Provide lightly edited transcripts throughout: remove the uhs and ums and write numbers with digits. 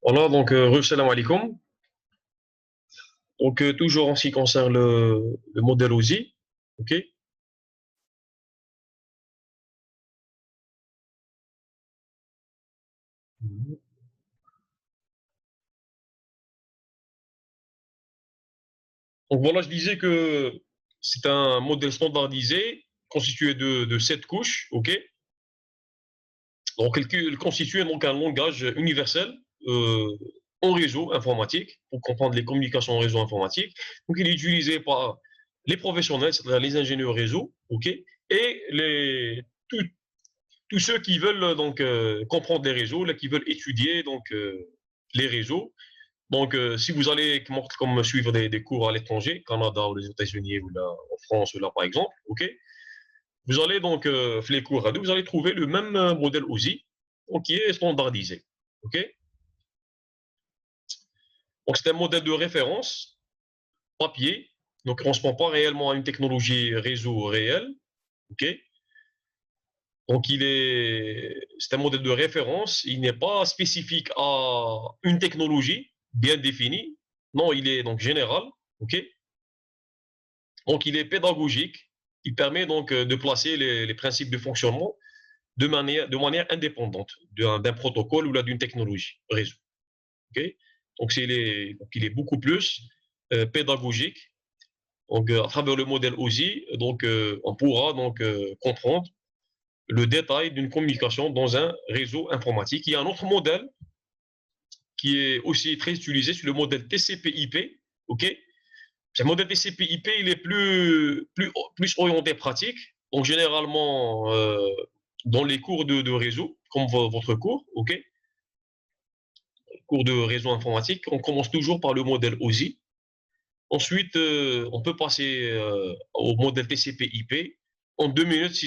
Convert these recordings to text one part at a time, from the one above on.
Voilà, donc, salam alaikum. Donc, toujours en ce qui concerne le modèle OSI, OK? Donc, voilà, je disais que c'est un modèle standardisé constitué de 7 couches, OK? Donc, il constitue donc un langage universel euh, en réseau informatique pour comprendre les communications en réseau informatique. Donc, il est utilisé par les professionnels, c'est-à-dire les ingénieurs réseau, OK? Et tous ceux qui veulent donc comprendre les réseaux, là, qui veulent étudier donc les réseaux. Donc, si vous allez comme suivre des cours à l'étranger, Canada ou les États-Unis ou là, en France ou là par exemple, ok, vous allez donc faire les cours radio, vous allez trouver le même modèle OSI, donc qui est standardisé, ok. Donc c'est un modèle de référence papier, donc on ne se prend pas réellement à une technologie réseau réelle, ok. Donc, c'est un modèle de référence. Il n'est pas spécifique à une technologie bien définie. Non, il est donc général. OK? Donc, il est pédagogique. Il permet donc de placer les principes de fonctionnement de manière indépendante d'un protocole ou d'une technologie réseau. OK? Donc, il est beaucoup plus pédagogique. Donc, à travers le modèle OSI, donc, on pourra donc comprendre le détail d'une communication dans un réseau informatique. Il y a un autre modèle qui est aussi très utilisé, c'est le modèle TCP/IP. OK? Ce modèle TCP/IP, il est plus orienté pratique. Donc, généralement, dans les cours de réseau, comme votre cours, OK? Cours de réseau informatique, on commence toujours par le modèle OSI. Ensuite, on peut passer au modèle TCP/IP. En 2 minutes,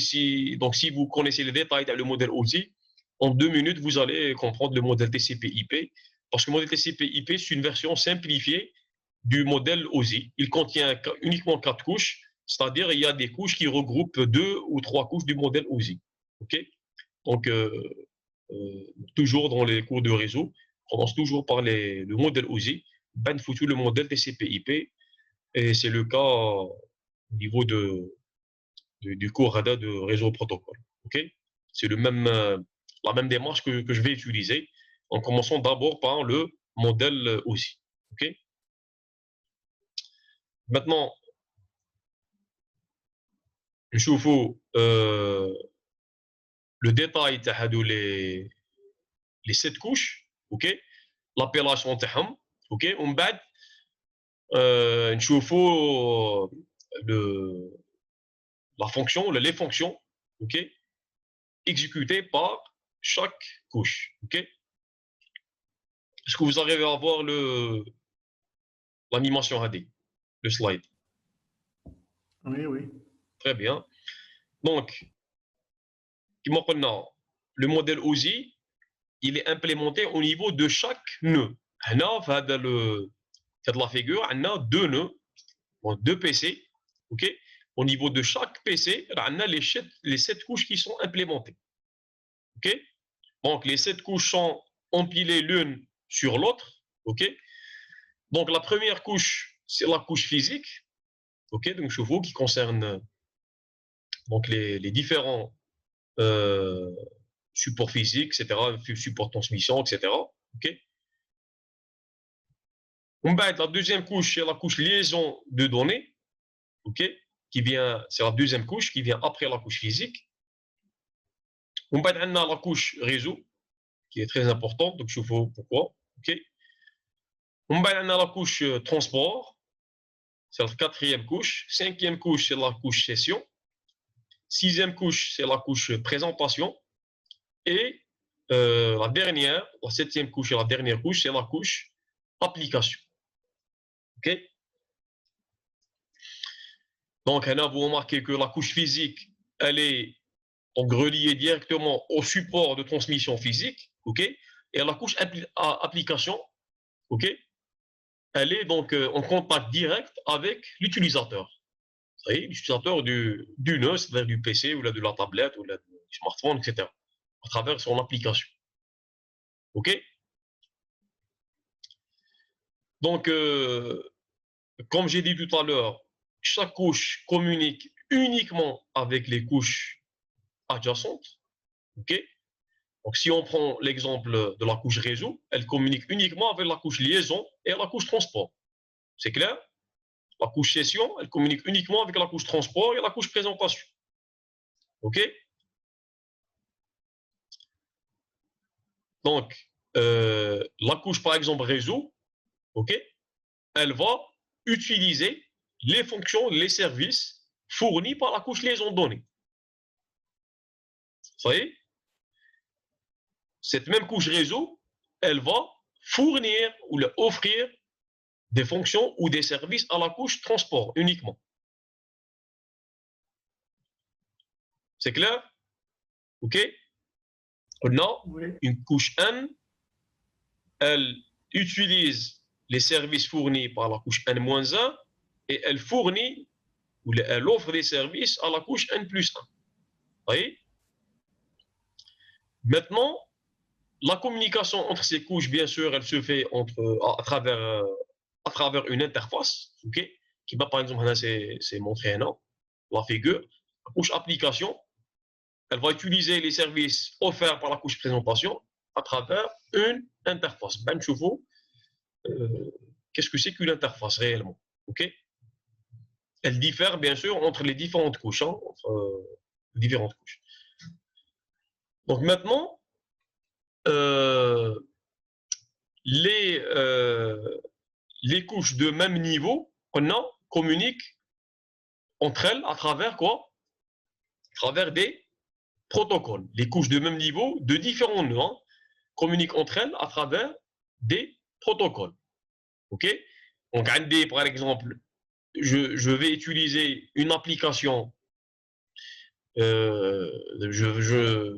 donc si vous connaissez les détails dans le modèle OSI, en 2 minutes, vous allez comprendre le modèle TCP/IP. Parce que le modèle TCP/IP, c'est une version simplifiée du modèle OSI. Il contient uniquement 4 couches, c'est-à-dire il y a des couches qui regroupent 2 ou 3 couches du modèle OSI. OK? Donc, toujours dans les cours de réseau, on commence toujours par le modèle OSI, ben foutu le modèle TCP/IP, et c'est le cas au niveau du cours RADA de réseau protocole. OK? C'est la même démarche que je vais utiliser en commençant d'abord par le modèle OSI. OK? Maintenant, نشوفوا le détail تاع هادو les 7 couches. OK? l'appellation تاعهم. OK? ومن بعد نشوفوا le la fonction, les fonctions, ok, exécutées par chaque couche. Ok. Est-ce que vous arrivez à voir l'animation AD, le slide? Oui, oui. Très bien. Donc, كما قلنا, le modèle OSI, il est implémenté au niveau de chaque nœud. هنا في cette la figure, on a 2 nœuds, 2 PC, ok. Au niveau de chaque PC, on a les 7 couches qui sont implémentées. Ok. Donc, les 7 couches sont empilées l'une sur l'autre. OK? Donc, la première couche, c'est la couche physique. OK? Donc, je vous qui concerne donc, les différents euh, supports physiques, etc., support transmission, etc. OK? La deuxième couche, c'est la couche liaison de données. OK? C'est la deuxième couche qui vient après la couche physique. On a la couche réseau, qui est très importante. Donc, je vous pourquoi. OK? On a la couche transport. C'est la quatrième couche. Cinquième couche, c'est la couche session. Sixième couche, c'est la couche présentation. Et la septième couche et la dernière couche, c'est la couche application. OK? Donc, là, vous remarquez que la couche physique, elle est donc reliée directement au support de transmission physique. OK? Et la couche application, OK? Elle est donc en contact direct avec l'utilisateur. L'utilisateur du nœud, c'est-à-dire du PC ou de la tablette ou du smartphone, etc., à travers son application. OK? Donc, comme j'ai dit tout à l'heure, chaque couche communique uniquement avec les couches adjacentes. OK? Donc, si on prend l'exemple de la couche réseau, elle communique uniquement avec la couche liaison et la couche transport. C'est clair? La couche session, elle communique uniquement avec la couche transport et la couche présentation. OK? Donc, la couche, par exemple, réseau, OK? Elle va utiliser les fonctions, les services fournis par la couche liaison donnée. Vous voyez? Cette même couche réseau, elle va fournir ou offrir des fonctions ou des services à la couche transport uniquement. C'est clair? OK? On a Oui. une couche N, elle utilise les services fournis par la couche N-1 et elle fournit ou elle offre des services à la couche N plus 1. Vous voyez? Maintenant, la communication entre ces couches, bien sûr, elle se fait à travers une interface, OK? Qui va, par exemple, c'est montré la figure. La couche application, elle va utiliser les services offerts par la couche présentation à travers une interface. Ben, je vous, qu'est-ce que c'est qu'une interface réellement? OK? Elle diffère, bien sûr, entre les différentes couches. Hein, entre différentes couches. Donc maintenant, euh, les, euh, les couches de même niveau, communiquent entre elles à travers quoi? À travers des protocoles. Les couches de même niveau, de différents nœuds, hein, communiquent entre elles à travers des protocoles. OK? Donc, par exemple, je vais utiliser une application. Euh, je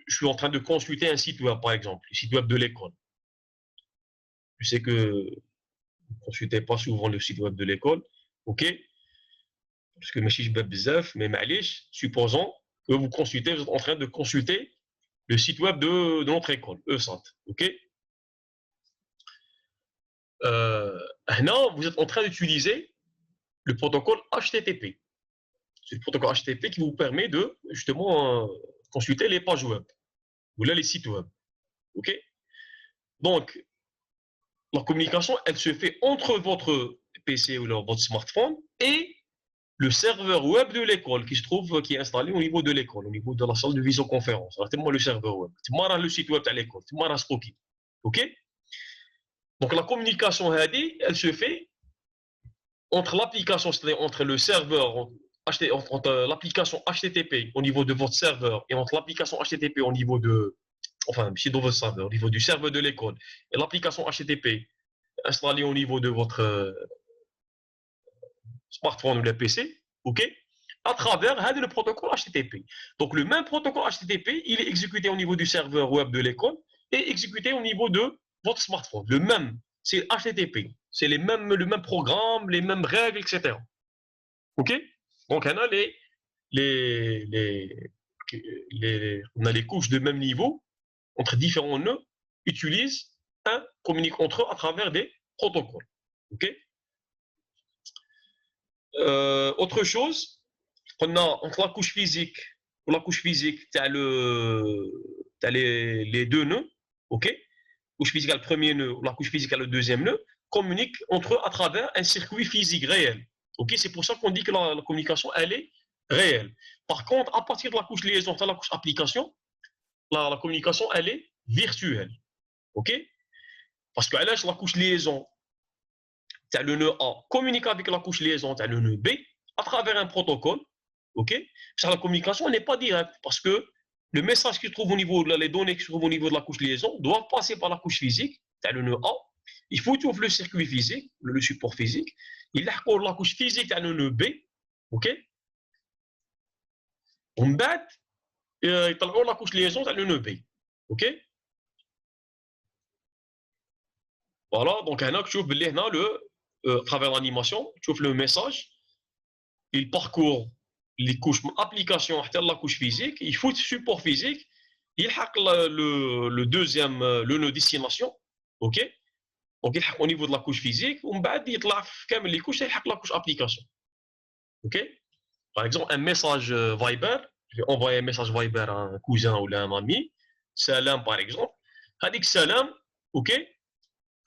suis en train de consulter un site web, par exemple, le site web de l'école. Je sais que vous ne consultez pas souvent le site web de l'école. OK? Parce que je bzaf, mais supposons que vous êtes en train de consulter le site web de notre école, ESAT. OK? Là, vous êtes en train d'utiliser le protocole HTTP. C'est le protocole HTTP qui vous permet de justement consulter les pages web ou là les sites web. OK? Donc, la communication, elle se fait entre votre PC ou votre smartphone et le serveur web de l'école qui est installé au niveau de l'école, au niveau de la salle de visioconférence. C'est moi le serveur web. C'est moi le site web de l'école. C'est moi Stocky. OK? Donc la communication elle se fait entre l'application, c'est-à-dire entre le serveur, entre l'application HTTP au niveau de votre serveur et entre l'application HTTP au niveau de, enfin, si dans votre serveur, au niveau du serveur de l'école et l'application HTTP installée au niveau de votre smartphone ou le PC, OK, à travers le protocole HTTP. Donc le même protocole HTTP, il est exécuté au niveau du serveur web de l'école et exécuté au niveau de votre smartphone. Le même, c'est HTTP. C'est le même programme, les mêmes règles, etc. OK? Donc on a on a les couches de même niveau entre différents nœuds utilisent communiquent entre eux à travers des protocoles. OK? Autre chose, on a entre la couche physique ou la couche physique, tu as, les deux nœuds, ok? La couche physique a le premier nœud, la couche physique a le deuxième nœud, communiquent entre eux à travers un circuit physique réel. Ok, c'est pour ça qu'on dit que la communication, elle est réelle. Par contre, à partir de la couche liaison, la couche application, la communication, elle est virtuelle. Ok? Parce que la couche liaison, tu as le nœud A communique avec la couche liaison, tu as le nœud B à travers un protocole. OK? La communication n'est pas directe parce que le message qui se trouve au niveau de les données qui se trouvent au niveau de la couche liaison doivent passer par la couche physique, tu as le nœud A. Il faut ouvrir le circuit physique, le support physique. Il a la couche physique, tu as le nœud B. OK? On bat, il a la couche liaison, tu as le nœud B. OK? Voilà, donc هنا تشوف باللي هنا à travers l'animation, tu ouvres le message, il parcourt les couches application à la couche physique, il faut le support physique, il hack le deuxième, le nœud destination, ok? Donc, il y a au niveau de la couche physique, on va dire que les couches, il y a la couche application. OK? Par exemple, un message Viber, je vais envoyer un message Viber à un cousin ou à un ami, salam par exemple. Hadik salam, OK?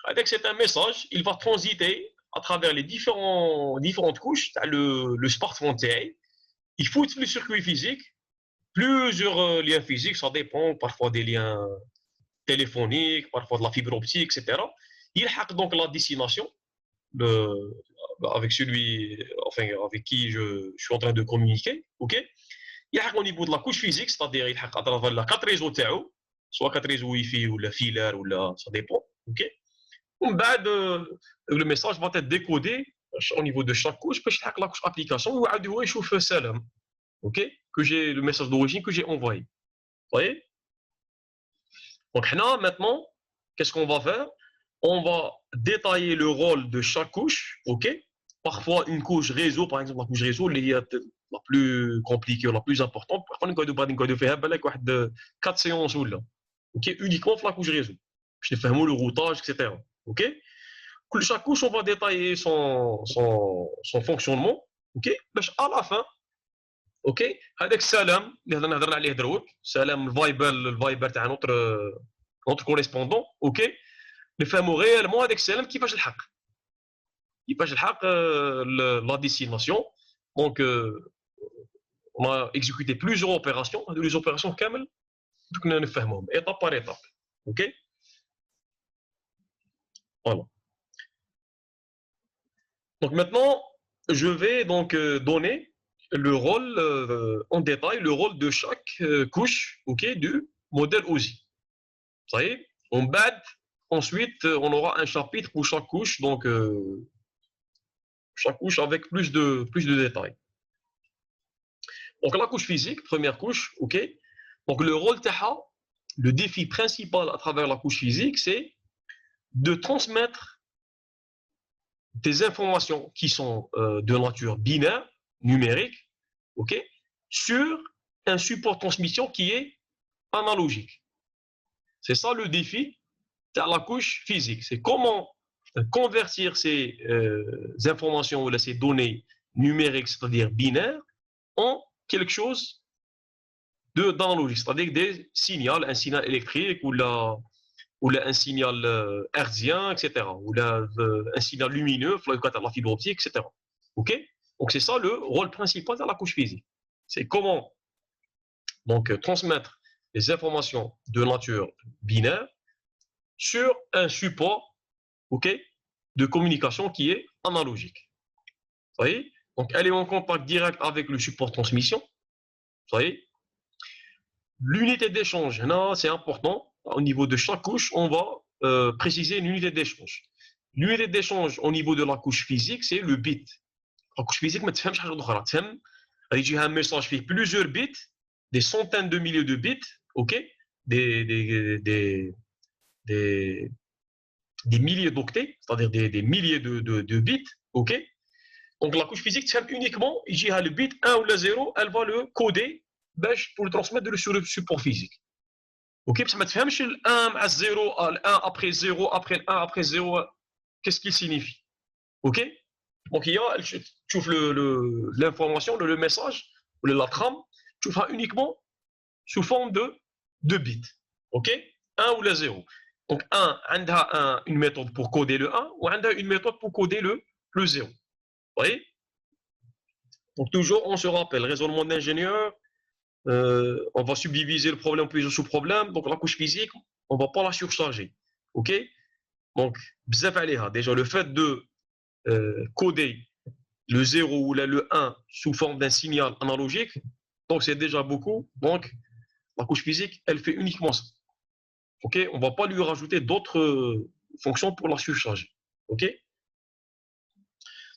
Hadik c'est un message, il va transiter à travers les différentes couches, le smartphone. Il faut le circuit physique, plusieurs liens physiques, ça dépend, parfois des liens téléphoniques, parfois de la fibre optique, etc. Il hack donc la destination le, avec celui enfin, avec qui je suis en train de communiquer. OK? Il hack au niveau de la couche physique, c'est-à-dire il hack à travers la 4 réseaux تاعو, soit 4 réseaux Wi-Fi ou la filaire ou la, ça dépend. OK? Le message va être décodé au niveau de chaque couche, باش يحق la couche application ويعاود هو يشوف سلام. OK? Que j'ai le message d'origine que j'ai envoyé. Vous voyez? Donc maintenant, qu'est-ce qu'on va faire? On va détailler le rôle de chaque couche, OK? Parfois, une couche réseau, par exemple, la couche réseau, la plus compliquée, la plus importante, parfois, on faire 4 séances ou là, OK? Uniquement pour la couche réseau. Je te fais le routage, etc. OK? Chaque couche, on va détailler son fonctionnement, OK? À la fin, OK? هذاك السلام اللي نهضر عليه دروك سلام الفايبر تاع notre correspondant, OK? نفهموا réellement هذاك السلام كيفاش الحق la destination. Donc on a exécuté plusieurs opérations, les opérations كامل كنا نفهموهم étape par étape. OK? Voilà. Donc maintenant je vais donc donner le rôle en détail, le rôle de chaque couche, OK, du modèle OSI. Ça y est, on bat. Ensuite, on aura un chapitre pour chaque couche, donc chaque couche avec plus de détails. Donc la couche physique, première couche, OK. Donc le rôle TAHA, le défi principal à travers la couche physique, c'est de transmettre des informations qui sont de nature binaire, numérique, OK, sur un support de transmission qui est analogique. C'est ça le défi de la couche physique. C'est comment convertir ces informations ou ces données numériques, c'est-à-dire binaires, en quelque chose d'analogique, c'est-à-dire des signaux, un signal électrique ou un signal hertzien, etc. Ou un signal lumineux, la fibre optique, etc. OK? Donc c'est ça le rôle principal de la couche physique. C'est comment donc transmettre les informations de nature binaire sur un support, OK, de communication qui est analogique. Vous voyez? Donc elle est en contact direct avec le support de transmission. Vous voyez? L'unité d'échange, c'est important. Au niveau de chaque couche, on va préciser une unité d'échange. L'unité d'échange au niveau de la couche physique, c'est le bit. La couche physique, mais tu fais un message fait plusieurs bits, des centaines de milliers de bits, OK, des milliers d'octets, c'est-à-dire des milliers de bits, OK. Donc la couche physique, c'est uniquement, le bit 1 ou 0, elle va le coder pour le transmettre sur le support physique. OK, parce que ما تفهمش ال 1 مع 0, ال 1 après 0, après le 1, après 0, qu'est-ce qu'il signifie? OK? Donc il y a, tu ouvres l'information, le message, ou la trame, tu ouvres uniquement sous forme de bits. OK? 1 ou le 0. Donc 1, on a une méthode pour coder le 1 ou on a une méthode pour coder le 0. Vous voyez? Donc toujours, on se rappelle, raisonnement d'ingénieur, on va subdiviser le problème en plusieurs sous-problèmes. Donc la couche physique, on ne va pas la surcharger. OK? Donc, déjà le fait de coder le 0 ou le 1 sous forme d'un signal analogique, donc c'est déjà beaucoup. Donc la couche physique, elle fait uniquement ça. OK? On ne va pas lui rajouter d'autres fonctions pour la surcharger. OK?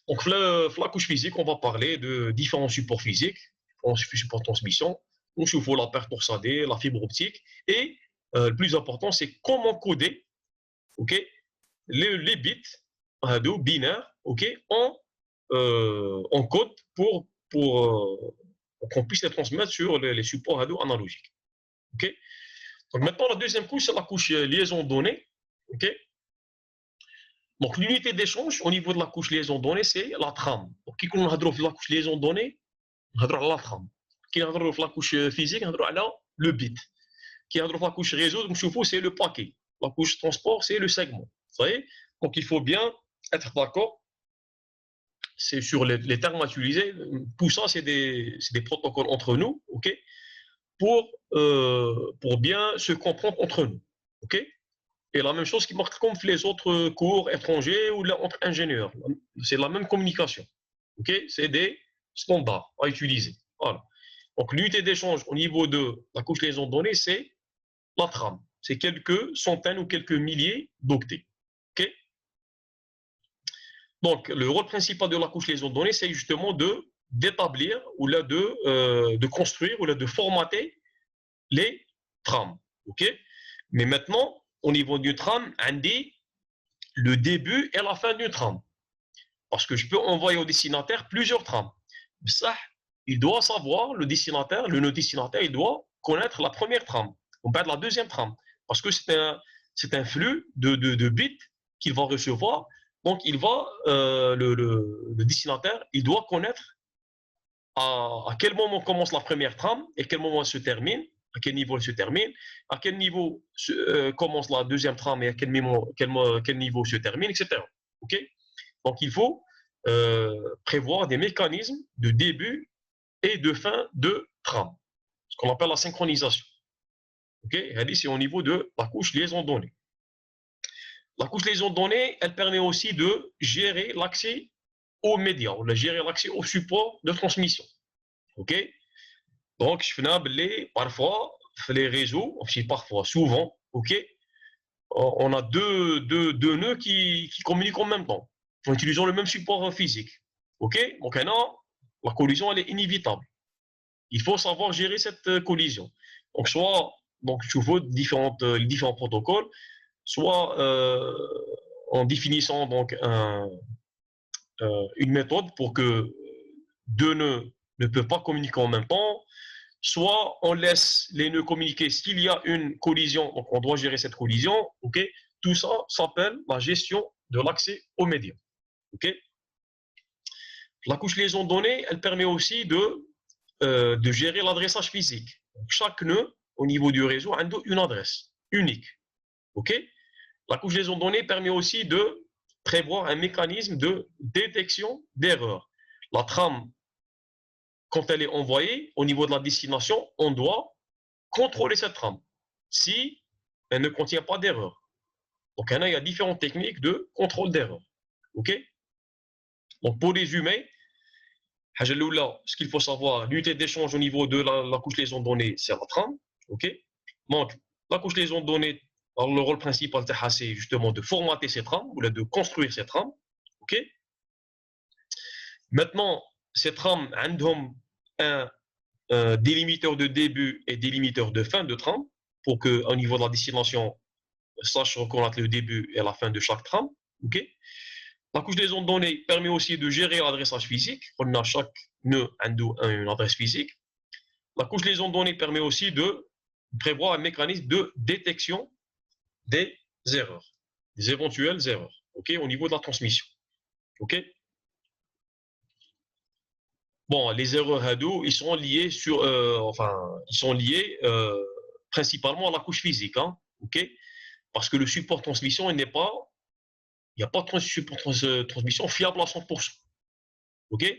Donc la couche physique, on va parler de différents supports physiques, support de transmission. On chauffe la paire torsadée, la fibre optique, et le plus important, c'est comment coder, OK, les bits binaires, OK, en code pour qu'on puisse les transmettre sur les supports analogiques. OK. Donc maintenant, la deuxième couche, c'est la couche liaison données. OK. Donc, l'unité d'échange au niveau de la couche liaison donnée, c'est la trame. Donc, qui qu'on a la couche liaison donnée, on a la trame. Qui a la couche physique, on a le bit. Qui a la couche réseau, donc c'est le paquet. La couche transport, c'est le segment. Vous voyez? Donc, il faut bien être d'accord. C'est sur les termes à utiliser. Tout ça, c'est des protocoles entre nous, ok, pour bien se comprendre entre nous, ok. Et la même chose qui marque comme les autres cours étrangers ou là, entre ingénieurs. C'est la même communication, ok. C'est des standards à utiliser. Voilà. Donc l'unité d'échange au niveau de la couche liaison de données, c'est la trame. C'est quelques centaines ou quelques milliers d'octets, ok. Donc, le rôle principal de la couche liaison de données, c'est justement d'établir ou là de construire ou là de formater les trames. Ok. Mais maintenant, au niveau du trame, on dit le début et la fin d'une trame. Parce que je peux envoyer au destinataire plusieurs trames. Ça, il doit savoir, le destinataire, le destinataire, il doit connaître la première trame, on perd la deuxième trame. Parce que c'est un flux de bits qu'il va recevoir. Donc, le destinataire, il doit connaître à quel moment commence la première trame et quel moment elle se termine, à quel niveau elle se termine, à quel niveau commence la deuxième trame et à quel niveau se termine, etc. Ok. Donc, il faut prévoir des mécanismes de début et de fin de trame, ce qu'on appelle la synchronisation. Ok. C'est au niveau de la couche liaison donnée. La couche liaison donnée, elle permet aussi de gérer l'accès aux médias, ou de gérer l'accès au support de transmission. Ok. Donc, je fais parfois, les réseaux, parfois, souvent, ok, on a deux nœuds qui communiquent en même temps, en utilisant le même support physique. Ok. Donc, la collision, elle est inévitable. Il faut savoir gérer cette collision. Donc, soit, donc, tu vois les différents protocoles, soit en définissant donc une méthode pour que deux nœuds ne peuvent pas communiquer en même temps, soit on laisse les nœuds communiquer s'il y a une collision, donc on doit gérer cette collision, ok. Tout ça s'appelle la gestion de l'accès aux médias, ok. La couche liaison donnée, elle permet aussi de gérer l'adressage physique. Donc, chaque nœud au niveau du réseau a une adresse unique, ok. La couche liaison donnée permet aussi de prévoir un mécanisme de détection d'erreurs. La trame, quand elle est envoyée au niveau de la destination, on doit contrôler cette trame si elle ne contient pas d'erreur. Donc, il y a différentes techniques de contrôle d'erreur. OK. Donc, pour résumer, ce qu'il faut savoir, l'unité d'échange au niveau de la couche liaison de données, c'est la trame. OK. Donc, la couche liaison de données, alors, le rôle principal, c'est justement de formater ces trames ou de construire ces trames. OK. Maintenant, ces trames ont un délimiteur de début et délimiteur de fin de trame pour qu'au niveau de la destination, sache reconnaître le début et la fin de chaque trame. Okay. La couche liaison de données permet aussi de gérer l'adressage physique. On a chaque nœud une adresse physique. La couche liaison de données permet aussi de prévoir un mécanisme de détection des erreurs, des éventuelles erreurs, okay, au niveau de la transmission. Okay. Bon, les erreurs Hadoop, ils sont liés principalement à la couche physique, hein, ok. Parce que le support transmission, il n'y a pas de support transmission fiable à 100%. OK.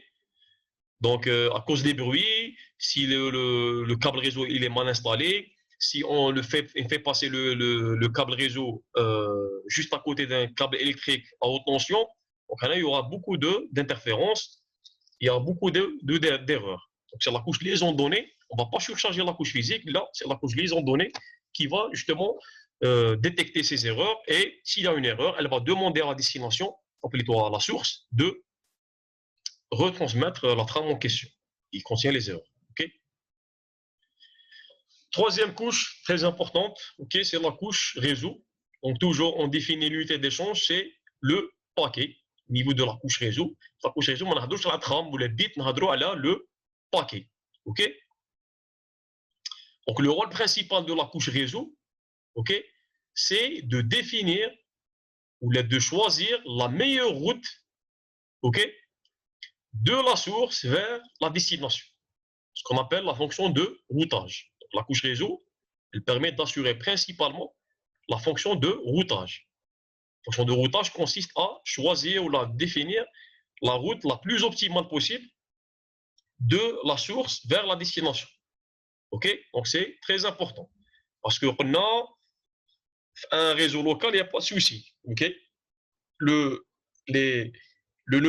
Donc, à cause des bruits, si le câble réseau il est mal installé, si on fait passer le câble réseau juste à côté d'un câble électrique à haute tension, donc là, il y aura beaucoup d'interférences, il y a beaucoup d'erreurs. Donc, c'est la couche liaison de données. On ne va pas surcharger la couche physique. Là, c'est la couche liaison de données qui va justement détecter ces erreurs. Et s'il y a une erreur, elle va demander à la destination, plutôt à la source, de retransmettre la trame en question qui contient les erreurs. Okay. Troisième couche très importante, okay, c'est la couche réseau. Donc toujours on définit l'unité d'échange, c'est le paquet au niveau de la couche réseau. La couche réseau, on a la trame ou les bits, on a le paquet. Okay. Donc le rôle principal de la couche réseau, okay, c'est de définir ou de choisir la meilleure route, ok, de la source vers la destination. Ce qu'on appelle la fonction de routage. Donc, la couche réseau, elle permet d'assurer principalement la fonction de routage. La fonction de routage consiste à choisir ou à définir la route la plus optimale possible de la source vers la destination. Ok, donc c'est très important. Parce qu'on a un réseau local, il n'y a pas de souci. Ok, les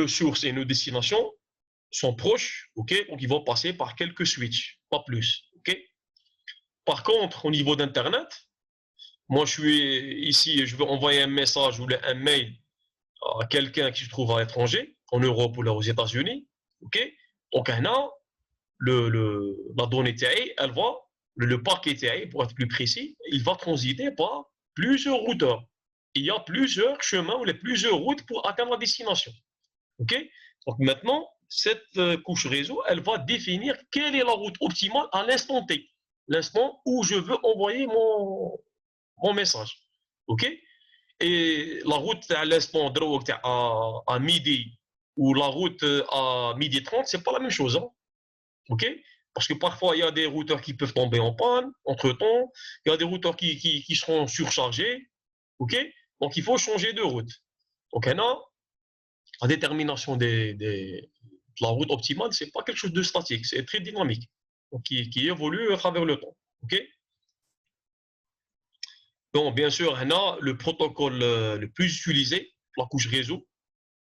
sources et nos destinations sont proches, ok, donc ils vont passer par quelques switches, pas plus. Ok. Par contre, au niveau d'Internet, moi je suis ici, je veux envoyer un message ou un mail à quelqu'un qui se trouve à l'étranger, en Europe ou là aux États-Unis, ok. Donc la donnée TI, elle va, le paquet TI, pour être plus précis, il va transiter par plusieurs routeurs. Il y a plusieurs chemins ou plusieurs routes pour atteindre la destination. Ok. Donc maintenant, cette couche réseau, elle va définir quelle est la route optimale à l'instant T, l'instant où je veux envoyer mon message. Ok. Et la route à l'instant à midi ou la route à midi 30, c'est pas la même chose. Hein. Ok. Parce que parfois, il y a des routeurs qui peuvent tomber en panne entre-temps. Il y a des routeurs qui seront surchargés. Ok. Donc, il faut changer de route. Donc, la détermination de la route optimale, ce n'est pas quelque chose de statique, c'est très dynamique, donc qui évolue à travers le temps. Ok. Donc, bien sûr, le protocole le plus utilisé, la couche réseau,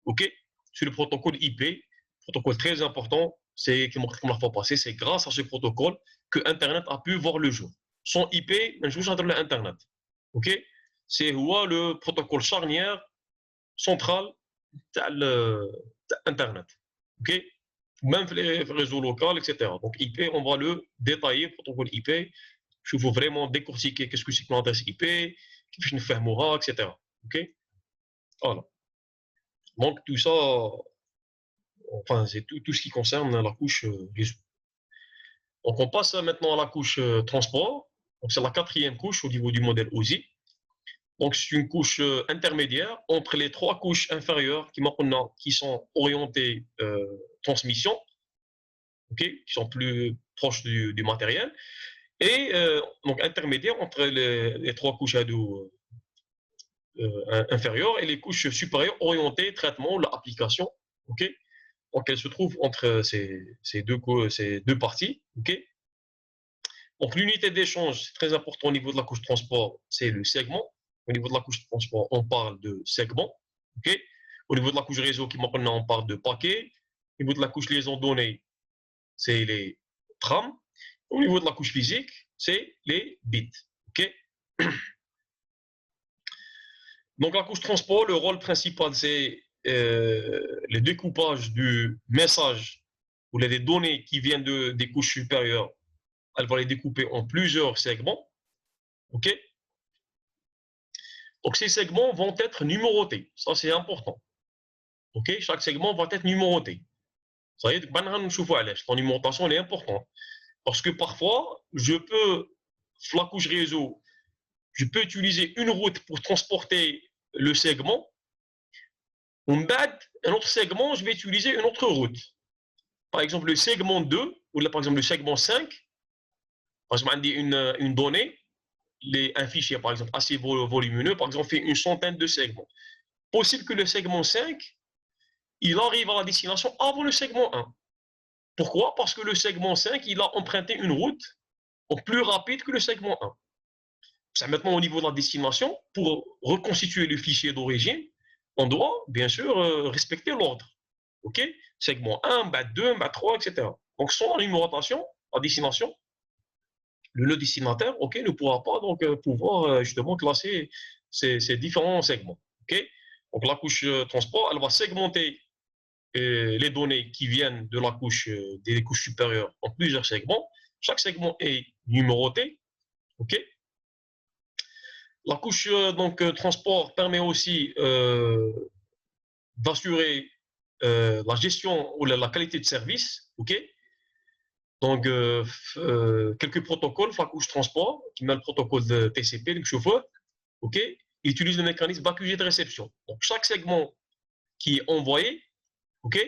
ok, c'est le protocole IP, protocole très important, c'est comme la fois passée, c'est grâce à ce protocole que Internet a pu voir le jour. Sans IP, je vous entends Internet. Ok, c'est le protocole charnière central d'Internet. Ok, même les réseaux locaux, etc. Donc IP, on va le détailler, protocole IP. Je veux vraiment décortiquer qu'est-ce que c'est que l'adresse IP, qu'est-ce que c'est que etc. Ok, voilà. Donc tout ça, enfin c'est tout ce qui concerne la couche réseau. Donc on passe maintenant à la couche transport. Donc c'est la quatrième couche au niveau du modèle OSI. Donc c'est une couche intermédiaire entre les trois couches inférieures qui sont orientées transmission, okay, qui sont plus proches du matériel, et donc intermédiaire entre les trois couches inférieures et les couches supérieures orientées traitement, l'application. Okay. Donc elles se trouvent entre ces deux parties. Okay. Donc l'unité d'échange, c'est très important au niveau de la couche transport, c'est le segment. Au niveau de la couche transport, on parle de segment. Okay. Au niveau de la couche réseau, qui maintenant on parle de paquet. Au niveau de la couche liaison données, c'est les trams. Au niveau de la couche physique, c'est les bits. Okay. Donc la couche transport, le rôle principal, c'est le découpage du message ou les données qui viennent des couches supérieures. Elle va les découper en plusieurs segments. Ok. Donc ces segments vont être numérotés. Ça, c'est important. Ok. Chaque segment va être numéroté. Ça y est, la numérotation est importante. Parce que parfois, la couche réseau, je peux utiliser une route pour transporter le segment. Un autre segment, je vais utiliser une autre route. Par exemple, le segment 2, ou là, par exemple, le segment 5, par exemple, une donnée, un fichier, par exemple, assez volumineux, par exemple, fait une centaine de segments. Possible que le segment 5, il arrive à la destination avant le segment 1. Pourquoi? Parce que le segment 5, il a emprunté une route plus rapide que le segment 1. C'est maintenant au niveau de la destination, pour reconstituer le fichier d'origine, on doit, bien sûr, respecter l'ordre. OK? Segment 1, BAT 2, BAT 3, etc. Donc, sans la numérotation, à destination, le destinataire, OK, ne pourra pas donc, pouvoir justement classer ces différents segments. OK? Donc, la couche transport, elle va segmenter les données qui viennent de la couche, des couches supérieures en plusieurs segments. Chaque segment est numéroté. OK? La couche transport permet aussi d'assurer la gestion ou la qualité de service. Okay. Donc, quelques protocoles, la couche transport, qui met le protocole de TCP, le chauffeur. Okay. il utilise le mécanisme d'accusé de réception. Donc, chaque segment qui est envoyé, ok,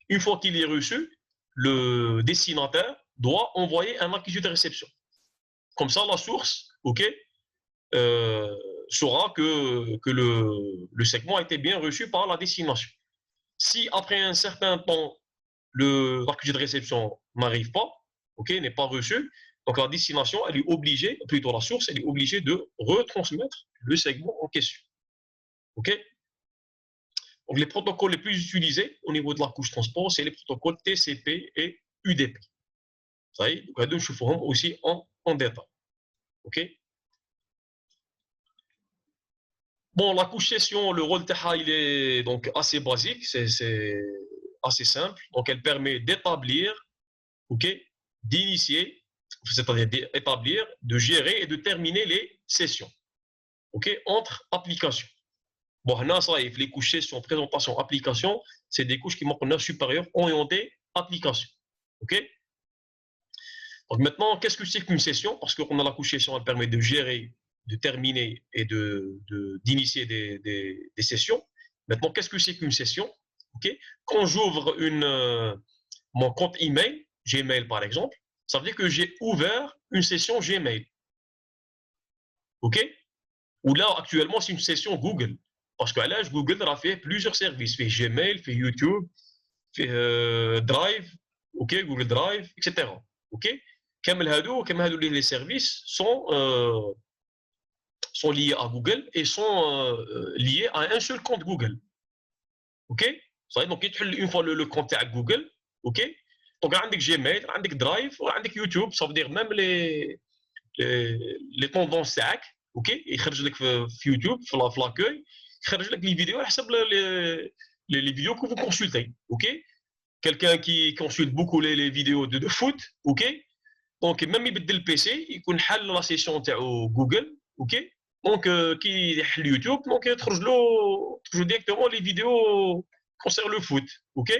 une fois qu'il est reçu, le destinataire doit envoyer un accusé de réception. Comme ça, la source, ok, saura que le segment a été bien reçu par la destination. Si après un certain temps, l'accusé de réception n'arrive pas, ok, n'est pas reçu, donc la destination, elle est obligée, plutôt la source, elle est obligée de retransmettre le segment en question. Ok. Donc les protocoles les plus utilisés au niveau de la couche transport, c'est les protocoles TCP et UDP. Ça y est, donc je vous forme aussi en détail. Ok. Bon, la couche session, le rôle THA, il est donc assez basique, c'est assez simple. Donc elle permet d'établir, ok, d'initier, c'est-à-dire d'établir, de gérer et de terminer les sessions, ok, entre applications. Bon, là, ça y est, les couches session, présentation, application, c'est des couches qui manquent en supérieur orientées application, ok. Donc maintenant, qu'est-ce que c'est qu'une session? Parce qu'on a la couche session, elle permet de gérer, de terminer et d'initier des sessions. Maintenant, qu'est-ce que c'est qu'une session? Okay. Quand j'ouvre mon compte email, Gmail par exemple, ça veut dire que j'ai ouvert une session Gmail. OK? Ou là, actuellement, c'est une session Google. Parce que là, Google a fait plusieurs services. Fait Gmail, fait YouTube, fait Drive, OK, Google Drive, etc. OK? Comme les services sont liés à Google et sont liés à un seul compte Google. OK? Donc, une fois le compte à Google, OK? Donc, on a Gmail, on a Drive, on a YouTube, ça veut dire même les tendances تاعك, OK? يخرج لك في YouTube, في l'accueil, يخرج لك les vidéos حسب les vidéos que vous consultez, OK? Quelqu'un qui consulte beaucoup les vidéos de foot, OK? Donc, même يبدل البيسي يكون حل لا سيسيون تاعو جوجل, OK? Donc, qui يحل YouTube, donc يخرج له directement les vidéos concernant le foot, OK?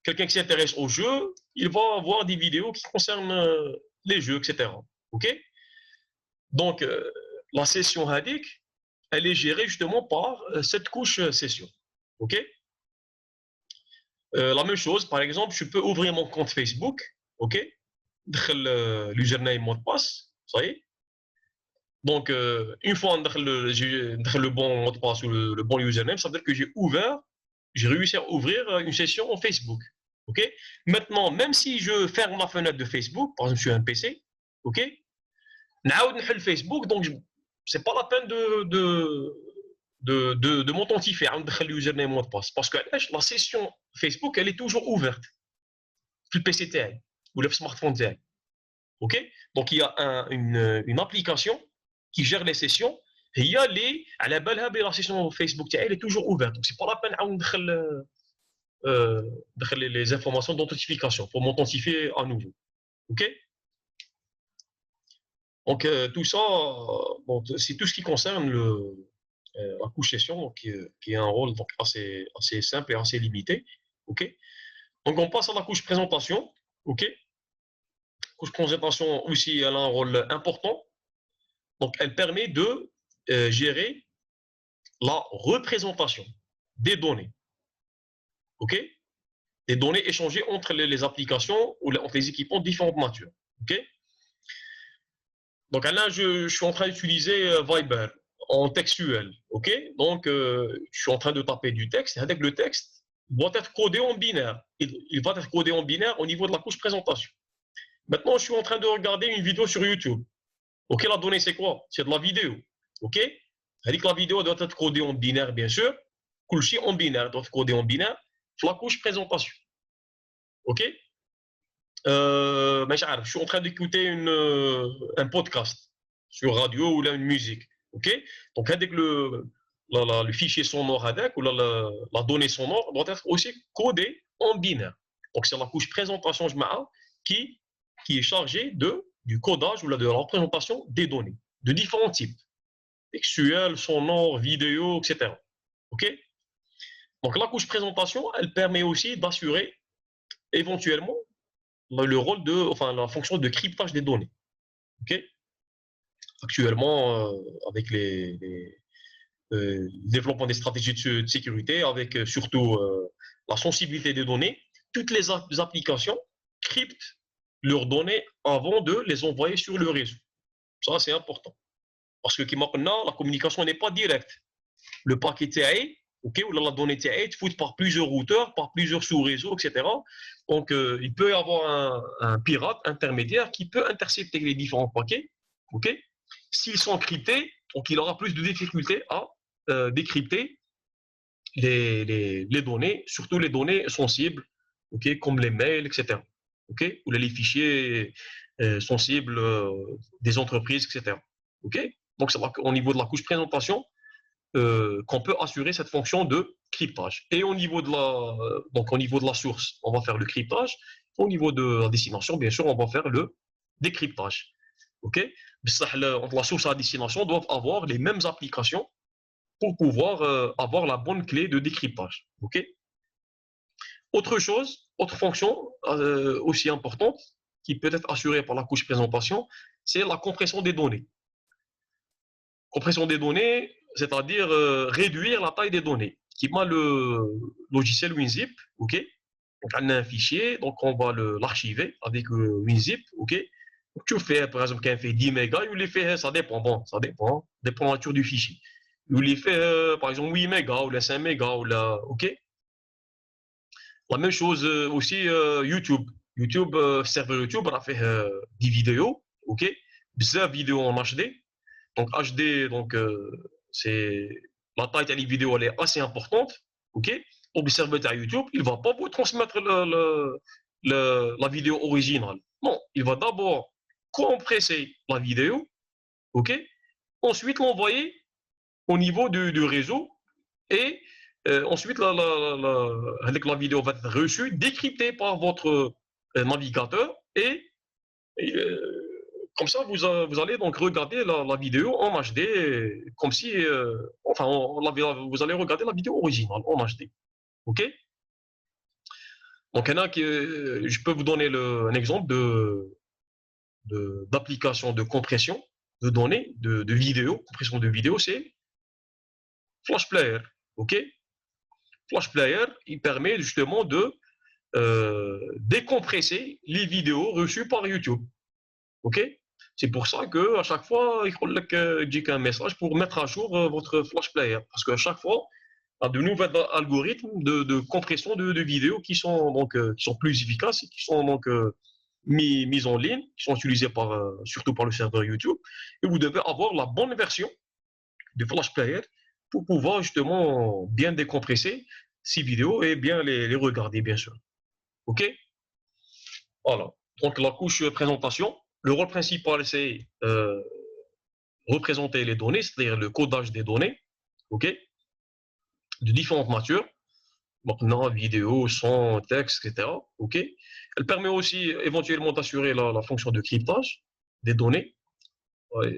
Quelqu'un qui s'intéresse aux jeux, il va voir des vidéos qui concernent les jeux, etc. OK? Donc, la session Hadik, elle est gérée justement par cette couche session. OK? La même chose, par exemple, je peux ouvrir mon compte Facebook, OK? L'username mot de passe, ça y est. Donc, une fois le bon mot de passe ou le bon username, ça veut dire que j'ai réussi à ouvrir une session en Facebook. OK? Maintenant, même si je ferme la fenêtre de Facebook, par exemple sur un PC, OK? نعاود نحل Facebook, donc c'est pas la peine de m'authentifier, ندخل l'username mot de passe, parce que la session Facebook, elle est toujours ouverte sur le PC تاعي ou le smartphone تاعي. OK? Donc il y a une application qui gère les sessions. هي اللي على بالها بلا session Facebook تاعي elle est toujours ouverte. Donc c'est pas la peine نعاود ندخل les informations d'authentification pour m'authentifier à nouveau. OK? Donc tout ça, bon, c'est tout ce qui concerne la couche session, donc, qui a un rôle donc, assez simple et assez limité. OK? Donc on passe à la couche présentation. OK? Couche présentation aussi, elle a un rôle important. Donc elle permet de gérer la représentation des données. OK? Des données échangées entre les applications ou entre les équipements de différentes natures. OK? Donc là, je suis en train d'utiliser Viber en textuel. OK? Donc, je suis en train de taper du texte. Avec le texte, doit être codé en binaire. Il va être codé en binaire au niveau de la couche présentation. Maintenant, je suis en train de regarder une vidéo sur YouTube. OK, la donnée, c'est quoi? C'est de la vidéo. OK? C'est-à-dire que la vidéo doit être codée en binaire, bien sûr. Kulchi en binaire doit être codé en binaire. La couche présentation. OK? Je suis en train d'écouter un podcast sur radio ou là, une musique. OK? Donc, avec le fichier sonore avec, ou la donnée sonore doit être aussi codée en binaire. Donc, c'est la couche présentation qui est chargée du codage ou de la représentation des données de différents types. Textuel, sonore, vidéo, etc. OK? Donc, la couche présentation, elle permet aussi d'assurer éventuellement le rôle la fonction de cryptage des données. OK? Actuellement, avec développement des stratégies de sécurité avec surtout la sensibilité des données. Toutes les applications cryptent leurs données avant de les envoyer sur le réseau. Ça, c'est important. Parce que maintenant, la communication n'est pas directe. Le paquet TAE, okay, ou la donnée TAE, est fout par plusieurs routeurs, par plusieurs sous-réseaux, etc. Donc, il peut y avoir un pirate intermédiaire qui peut intercepter les différents paquets. Okay. S'ils sont cryptés, donc il aura plus de difficultés à décrypter les données, surtout les données sensibles, okay, comme les mails, etc. Okay, ou les fichiers sensibles des entreprises, etc. Okay. Donc, c'est au niveau de la couche présentation qu'on peut assurer cette fonction de cryptage. Et au niveau de la source, on va faire le cryptage. Au niveau de la destination, bien sûr, on va faire le décryptage. OK. Entre la source et la destination doivent avoir les mêmes applications pour pouvoir avoir la bonne clé de décryptage. OK. Autre chose, autre fonction aussi importante qui peut être assurée par la couche présentation, c'est la compression des données. Compression des données, c'est-à-dire réduire la taille des données. Qui m'a le logiciel WinZip, ok. Donc on a un fichier, donc on va l'archiver avec WinZip, ok. Donc, tu fais par exemple qu'il fait 10 mégas, il les fait, ça dépend, bon, ça dépend de la nature du fichier. Il les fait par exemple 8 mégas ou les 5 mégas ou la, ok. La même chose aussi YouTube. YouTube, serveur YouTube, on a fait des vidéos, ok. Des vidéos en HD. Donc HD, donc c'est la taille de la vidéo, elle est assez importante, ok. Au serveur de YouTube, il va pas vous transmettre la vidéo originale. Non, il va d'abord compresser la vidéo, ok. Ensuite l'envoyer au niveau du réseau et ensuite la vidéo va être reçue, décryptée par votre navigateur et comme ça, vous allez donc regarder la vidéo en HD, comme si, enfin, vous allez regarder la vidéo originale en HD. OK. Donc, je peux vous donner un exemple d'application de compression de données, de vidéos, compression de vidéos, c'est Flash Player. OK. Flash Player, il permet justement de décompresser les vidéos reçues par YouTube. OK. C'est pour ça qu'à chaque fois, il faut un message pour mettre à jour votre Flash Player. Parce qu'à chaque fois, il y a de nouveaux algorithmes de compression de vidéos qui sont, qui sont plus efficaces et qui sont donc mis en ligne, qui sont utilisés surtout par le serveur YouTube. Et vous devez avoir la bonne version de Flash Player pour pouvoir justement bien décompresser ces vidéos et bien les regarder, bien sûr. OK. Voilà. Donc, la couche présentation. Le rôle principal, c'est représenter les données, c'est-à-dire le codage des données, ok, de différentes natures, maintenant vidéo, son, texte, etc. Ok. Elle permet aussi éventuellement d'assurer la fonction de cryptage des données.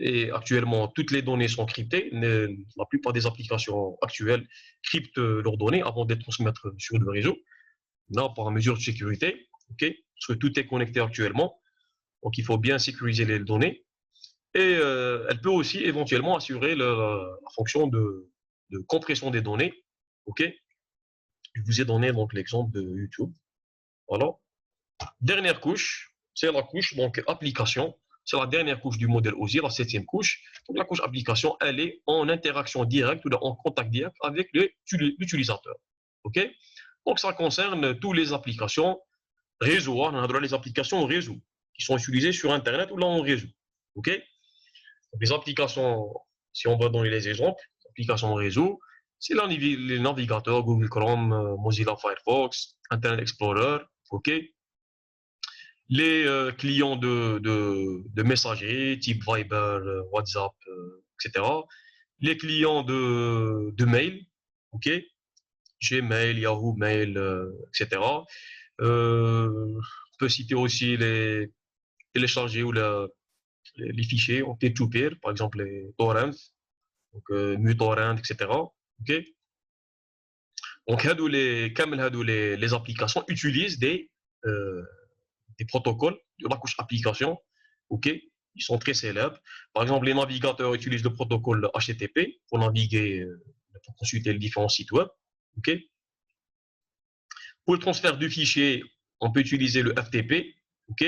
Et actuellement, toutes les données sont cryptées. La plupart des applications actuelles cryptent leurs données avant de les transmettre sur le réseau. Là, par mesure de sécurité, ok, parce que tout est connecté actuellement. Donc, il faut bien sécuriser les données. Et elle peut aussi éventuellement assurer la fonction de compression des données. OK. Je vous ai donné donc l'exemple de YouTube. Voilà. Dernière couche, c'est la couche donc application. C'est la dernière couche du modèle OSI, la 7e couche. Donc, la couche application, elle est en interaction directe ou en contact direct avec l'utilisateur. OK. Donc, ça concerne toutes les applications réseau. On a les applications réseau qui sont utilisées sur Internet ou là en réseau. OK. Les applications, si on va donner les exemples, applications réseau, c'est les navigateurs Google Chrome, Mozilla Firefox, Internet Explorer, OK. Les clients de messagerie type Viber, WhatsApp, etc. Les clients de mail, OK. Gmail, Yahoo Mail, etc. On peut citer aussi les télécharger ou les fichiers en peer-to-peer, par exemple les torrents, donc MuTorrent, etc. OK. Donc, les applications utilisent des protocoles de la couche application, OK, ils sont très célèbres. Par exemple, les navigateurs utilisent le protocole HTTP pour naviguer, pour consulter les différents sites web. OK. Pour le transfert du fichier, on peut utiliser le FTP. OK.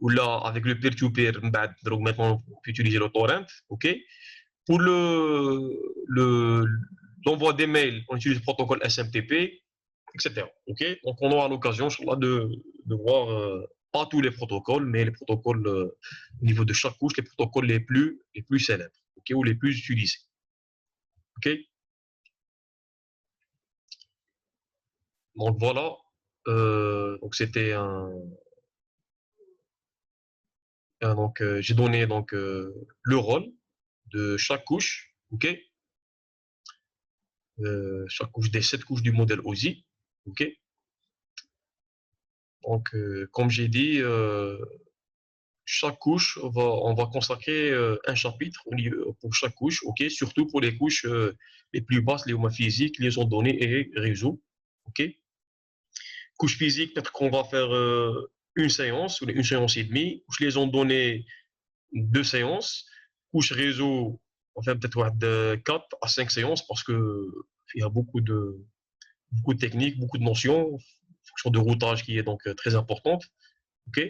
Ou là, avec le peer-to-peer, maintenant, on peut utiliser le torrent. OK. Pour l'envoi des mails, on utilise le protocole SMTP, etc. OK. Donc, on aura l'occasion de voir pas tous les protocoles, mais les protocoles au niveau de chaque couche, les protocoles les plus célèbres, OK, ou les plus utilisés. OK. Donc voilà. Donc c'était donc j'ai donné donc le rôle de chaque couche, OK. Chaque couche des 7 couches du modèle OSI, OK. Donc comme j'ai dit, chaque couche, on va consacrer un chapitre pour chaque couche, ok, surtout pour les couches les plus basses, les homophysiques, liaisons de données et réseaux, ok. Couche physique, peut-être qu'on va faire une séance ou une séance et demie. Couche liaison de données, 2 séances. Couche réseau, on fait peut-être de 4 à 5 séances parce que il y a beaucoup de techniques, beaucoup de notions, fonction de routage qui est donc très importante, ok.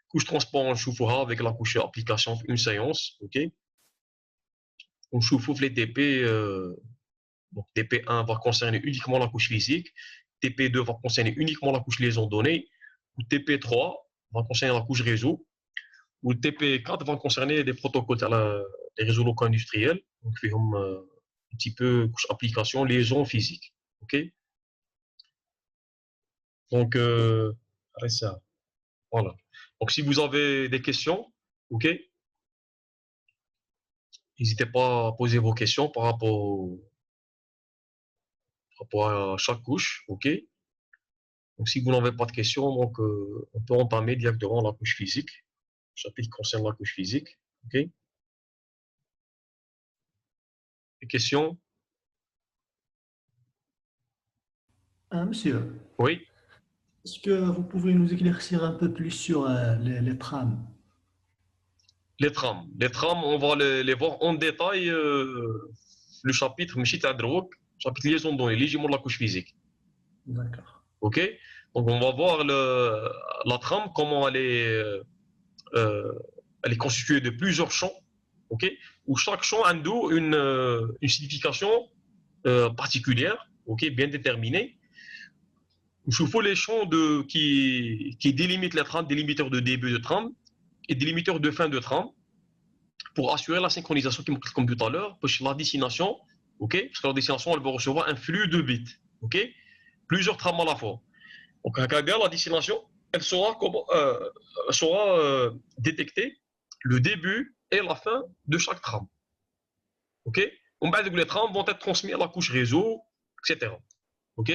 Couche transport en Choufoura avec la couche application, une séance, ok. On Choufouf les TP, donc TP1 va concerner uniquement la couche physique, TP2 va concerner uniquement la couche liaison donnée, ou TP3 va concerner la couche réseau, ou TP4 va concerner des protocoles, les réseaux locaux industriels, donc un petit peu couche application, liaison physique, ok. Donc, ça, voilà. Donc, si vous avez des questions, ok, n'hésitez pas à poser vos questions par rapport à chaque couche, ok. Donc, si vous n'avez pas de questions, donc, on peut entamer directement la couche physique, le chapitre qui concerne la couche physique, ok. Des questions? Monsieur, Oui. est-ce que vous pouvez nous éclaircir un peu plus sur les trames? Les trames, on va les voir en détail, le chapitre, chapitre liaison de données, légèrement de la couche physique. D'accord. Ok. Donc on va voir la trame, comment euh, elle est constituée de plusieurs champs, ok, où chaque champ a une signification particulière, ok, bien déterminée. Il faut les champs qui délimitent la trame, délimiteurs de début de trame et délimiteurs de fin de trame, pour assurer la synchronisation comme tout à l'heure, parce que la destination, ok, parce que la destination, elle va recevoir un flux de bits, ok, plusieurs trames à la fois. Donc, à la destination, elle saura détecter le début et la fin de chaque trame. OK. Les trames vont être transmises à la couche réseau, etc. OK.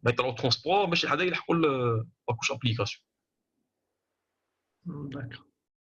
Maintenant, le transport, la couche application. D'accord.